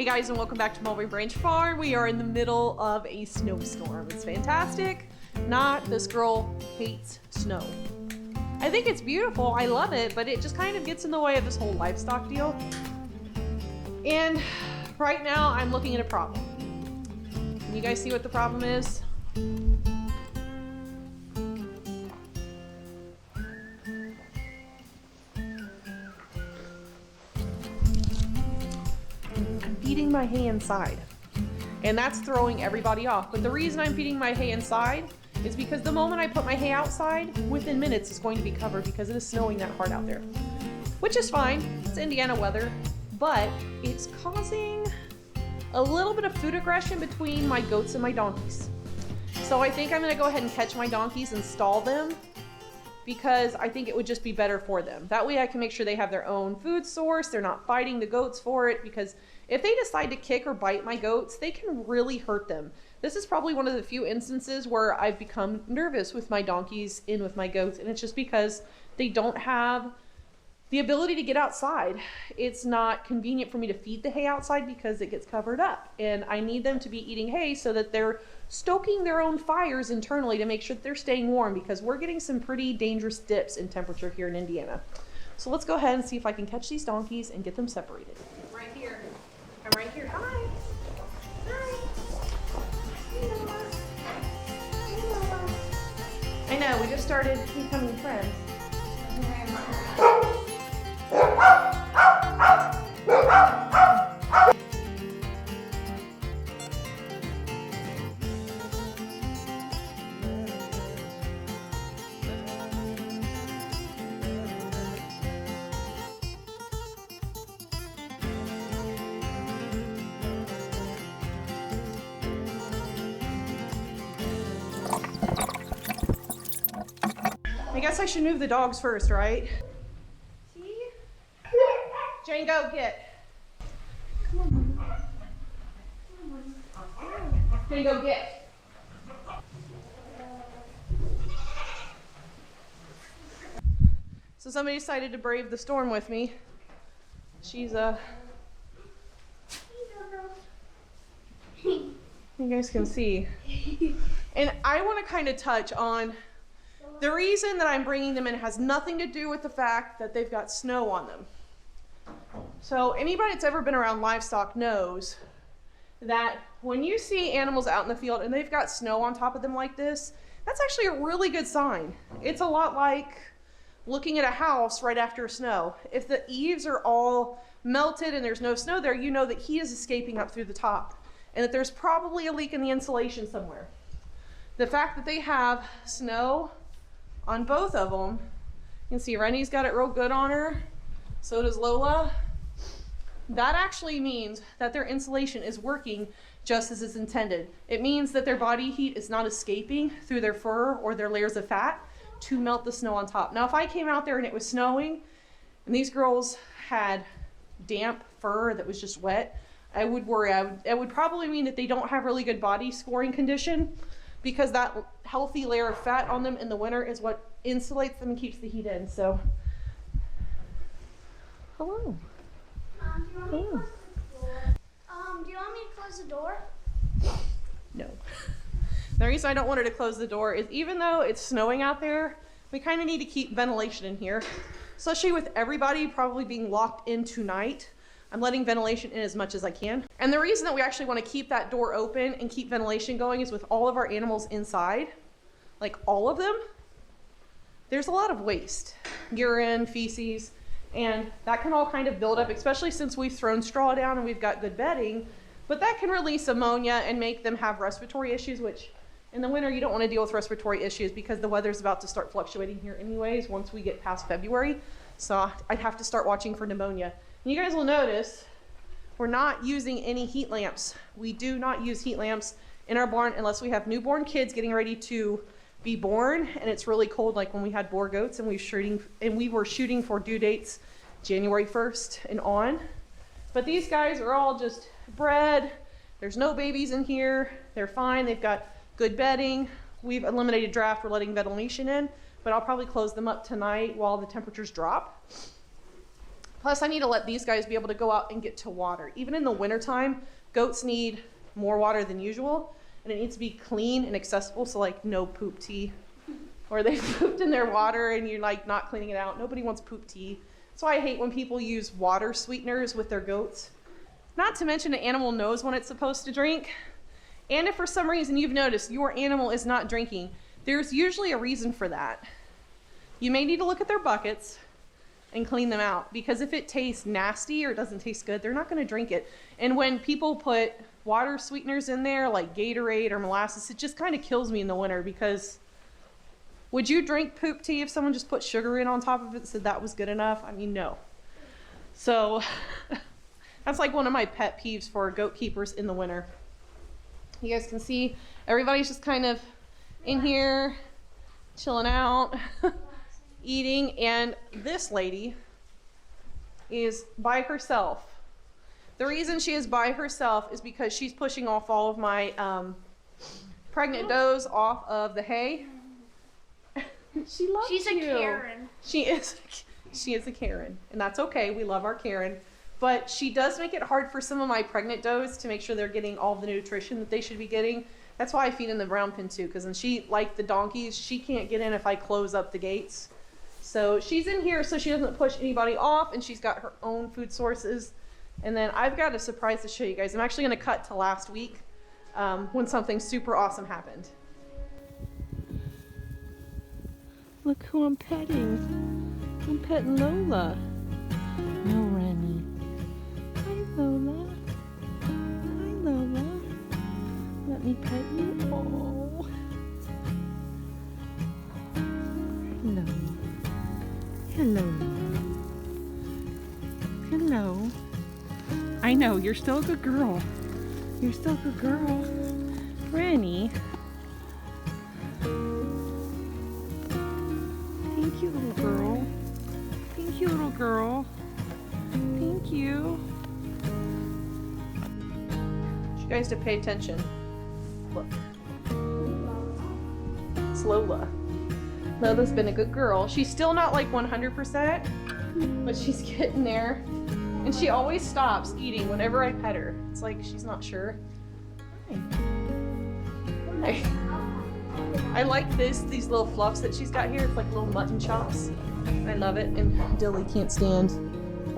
guys, and welcome back to Mulberry Branch Farm. We are in the middle of a snowstorm. It's fantastic. This girl hates snow. I think it's beautiful, I love it, but it just kind of gets in the way of this whole livestock deal. And right now I'm looking at a problem. Can you guys see what the problem is? Feeding my hay inside, and that's throwing everybody off. But the reason I'm feeding my hay inside is because the moment I put my hay outside, within minutes it's going to be covered because it is snowing that hard out there, which is fine. It's Indiana weather, but it's causing a little bit of food aggression between my goats and my donkeys. So I think I'm going to go ahead and catch my donkeys and stall them, because I think it would just be better for them. That way I can make sure they have their own food source. They're not fighting the goats for it, because if they decide to kick or bite my goats, they can really hurt them. This is probably one of the few instances where I've become nervous with my donkeys and with my goats, and it's just because they don't have the ability to get outside. It's not convenient for me to feed the hay outside because it gets covered up, and I need them to be eating hay so that they're stoking their own fires internally to make sure that they're staying warm, because we're getting some pretty dangerous dips in temperature here in Indiana. So let's go ahead and see if I can catch these donkeys and get them separated. Right here. I'm right here. Hi. Hi. Hey, Lola. Hey, Lola. I know, we just started becoming friends. I guess I should move the dogs first, right? See? Jane, go get. Come on. Jane, go get. So somebody decided to brave the storm with me. She's you guys can see. And I want to kind of touch on the reason that I'm bringing them in. Has nothing to do with the fact that they've got snow on them. So anybody that's ever been around livestock knows that when you see animals out in the field and they've got snow on top of them like this, that's actually a really good sign. It's a lot like looking at a house right after snow. If the eaves are all melted and there's no snow there, you know that heat is escaping up through the top and that there's probably a leak in the insulation somewhere. The fact that they have snow on both of them, you can see Rennie's got it real good on her, so does Lola. That actually means that their insulation is working just as it's intended. It means that their body heat is not escaping through their fur or their layers of fat to melt the snow on top. Now, if I came out there and it was snowing and these girls had damp fur that was just wet, I would worry. It would probably mean that they don't have really good body scoring condition, because that healthy layer of fat on them in the winter is what insulates them and keeps the heat in. So, hello. Do you want me to close the door? No. The reason I don't want her to close the door is, even though it's snowing out there, we kind of need to keep ventilation in here, especially with everybody probably being locked in tonight. I'm letting ventilation in as much as I can. And the reason that we actually want to keep that door open and keep ventilation going is with all of our animals inside, like all of them, there's a lot of waste, urine, feces, and that can all kind of build up, especially since we've thrown straw down and we've got good bedding, but that can release ammonia and make them have respiratory issues, which in the winter you don't want to deal with respiratory issues because the weather's about to start fluctuating here anyways once we get past February. So I'd have to start watching for pneumonia. And you guys will notice we're not using any heat lamps. We do not use heat lamps in our barn unless we have newborn kids getting ready to be born and it's really cold, like when we had boar goats and we were shooting for due dates January 1st and on. But these guys are all just bred. There's no babies in here. They're fine. They've got good bedding. We've eliminated draft. We're letting ventilation in, but I'll probably close them up tonight while the temperatures drop. Plus I need to let these guys be able to go out and get to water. Even in the wintertime, goats need more water than usual, and it needs to be clean and accessible, so like no poop tea, or they pooped in their water and you're like not cleaning it out. Nobody wants poop tea. That's why I hate when people use water sweeteners with their goats. Not to mention an animal knows when it's supposed to drink. And if for some reason you've noticed your animal is not drinking, there's usually a reason for that. You may need to look at their buckets and clean them out, because if it tastes nasty or doesn't taste good, they're not going to drink it. And when people put water sweeteners in there like Gatorade or molasses, it just kind of kills me in the winter, because would you drink poop tea if someone just put sugar in on top of it and said that was good enough? I mean, no. So that's like one of my pet peeves for goat keepers in the winter. You guys can see everybody's just kind of in here chilling out, eating, and this lady is by herself. The reason she is by herself is because she's pushing off all of my pregnant does off of the hay. She loves you. She's a Karen. She is a Karen, and that's okay. We love our Karen. But she does make it hard for some of my pregnant does to make sure they're getting all the nutrition that they should be getting. That's why I feed in the brown pen too, because then she, like the donkeys, she can't get in if I close up the gates. So she's in here so she doesn't push anybody off, and she's got her own food sources. And then I've got a surprise to show you guys. I'm actually going to cut to last week when something super awesome happened. Look who I'm petting. I'm petting Lola. No, Rennie. Hi, Lola. Hi, Lola. Let me pet you. Oh. Hello. Hello. Hello. I know, you're still a good girl. You're still a good girl. Rennie. Thank you, little girl. Thank you, little girl. Thank you. I want you guys to pay attention. Look. It's Lola. Lola's been a good girl. She's still not like 100%, but she's getting there. And she always stops eating whenever I pet her. It's like she's not sure. Hi. I like these little fluffs that she's got here. It's like little mutton chops. I love it. And Dilly can't stand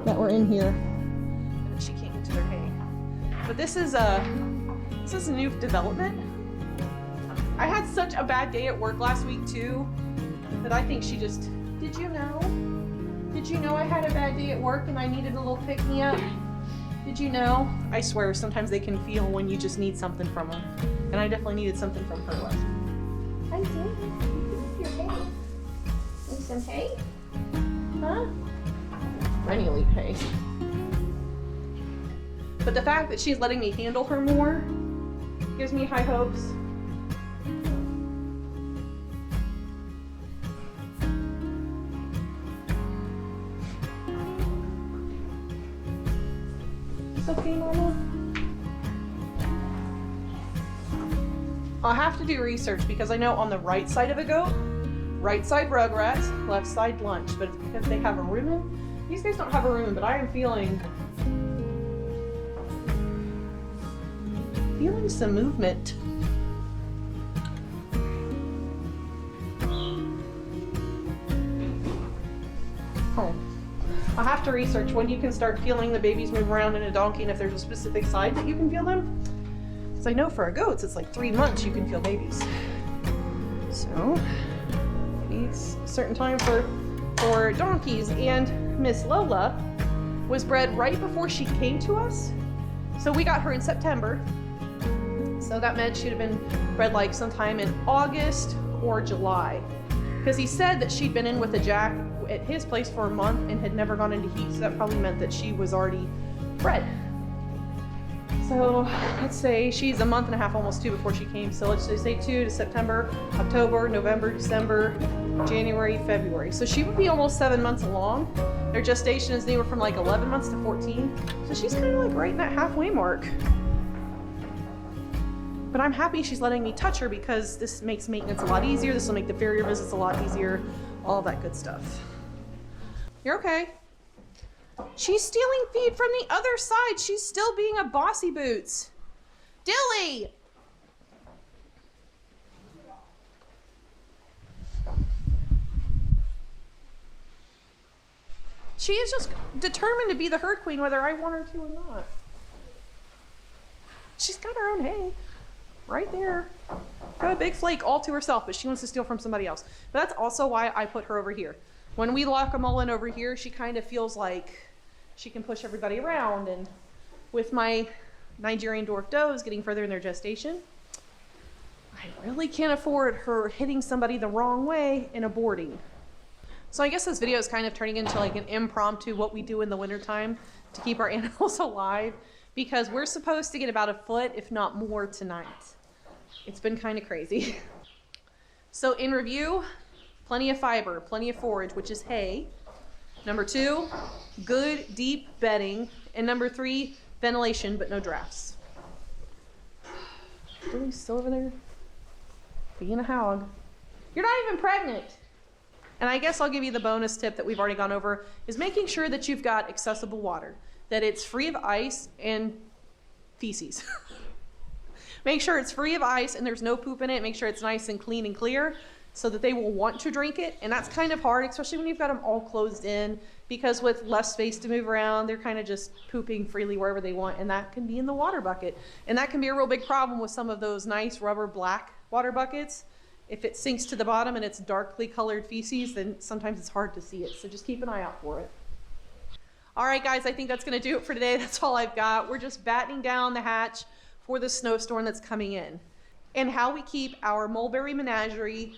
that we're in here and she can't get to their hay. But this is a new development. I had such a bad day at work last week too that I think she just, did you know? Did you know I had a bad day at work and I needed a little pick-me-up? Did you know? I swear sometimes they can feel when you just need something from them. And I definitely needed something from her last week. I did. Your hay. Need some hay? Huh? Rennie will eat hay. But the fact that she's letting me handle her more gives me high hopes. It's okay, Mama. I'll have to do research because I know on the right side of a goat, right side Rugrats, left side Lunch, but it's because they have a rumen. These guys don't have a rumen, but I am feeling some movement. Oh. I'll have to research when you can start feeling the babies move around in a donkey and if there's a specific side that you can feel them. Because I know for a goat, it's like 3 months you can feel babies. So, maybe it's a certain time for donkeys. And Miss Lola was bred right before she came to us. So we got her in September. So that meant she'd have been bred like sometime in August or July. Because he said that she'd been in with a jack at his place for a month and had never gone into heat. So that probably meant that she was already bred. So let's say she's a month and a half, almost 2 before she came. So let's just say 2 to September, October, November, December, January, February. So she would be almost 7 months along. Their gestation is anywhere from like 11 months to 14. So she's kind of like right in that halfway mark. But I'm happy she's letting me touch her because this makes maintenance a lot easier. This will make the farrier visits a lot easier. All that good stuff. You're okay. She's stealing feed from the other side. She's still being a bossy boots. Dilly! She is just determined to be the herd queen whether I want her to or not. She's got her own hay right there. Got a big flake all to herself, but she wants to steal from somebody else. But that's also why I put her over here. When we lock them all in over here, she kind of feels like she can push everybody around. And with my Nigerian dwarf does getting further in their gestation, I really can't afford her hitting somebody the wrong way and aborting. So I guess this video is kind of turning into like an impromptu what we do in the wintertime to keep our animals alive, because we're supposed to get about a foot, if not more, tonight. It's been kind of crazy. So in review, plenty of fiber, plenty of forage, which is hay. Number 2, good deep bedding. And number 3, ventilation, but no drafts. Dilly's still over there being a hog. You're not even pregnant. And I guess I'll give you the bonus tip that we've already gone over, is making sure that you've got accessible water, that it's free of ice and feces. Make sure it's free of ice and there's no poop in it. Make sure it's nice and clean and clear so that they will want to drink it. And that's kind of hard, especially when you've got them all closed in, because with less space to move around, they're kind of just pooping freely wherever they want, and that can be in the water bucket. And that can be a real big problem with some of those nice rubber black water buckets. If it sinks to the bottom and it's darkly colored feces, then sometimes it's hard to see it. So just keep an eye out for it. All right, guys, I think that's gonna do it for today. That's all I've got. We're just battening down the hatch for the snowstorm that's coming in, and how we keep our mulberry menagerie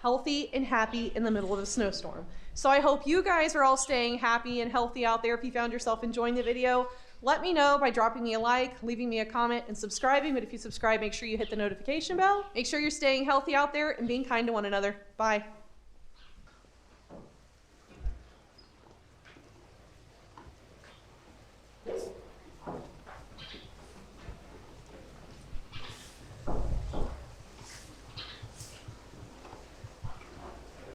healthy and happy in the middle of a snowstorm. So I hope you guys are all staying happy and healthy out there. If you found yourself enjoying the video, let me know by dropping me a like, leaving me a comment, and subscribing. But if you subscribe, make sure you hit the notification bell. Make sure you're staying healthy out there and being kind to one another. Bye.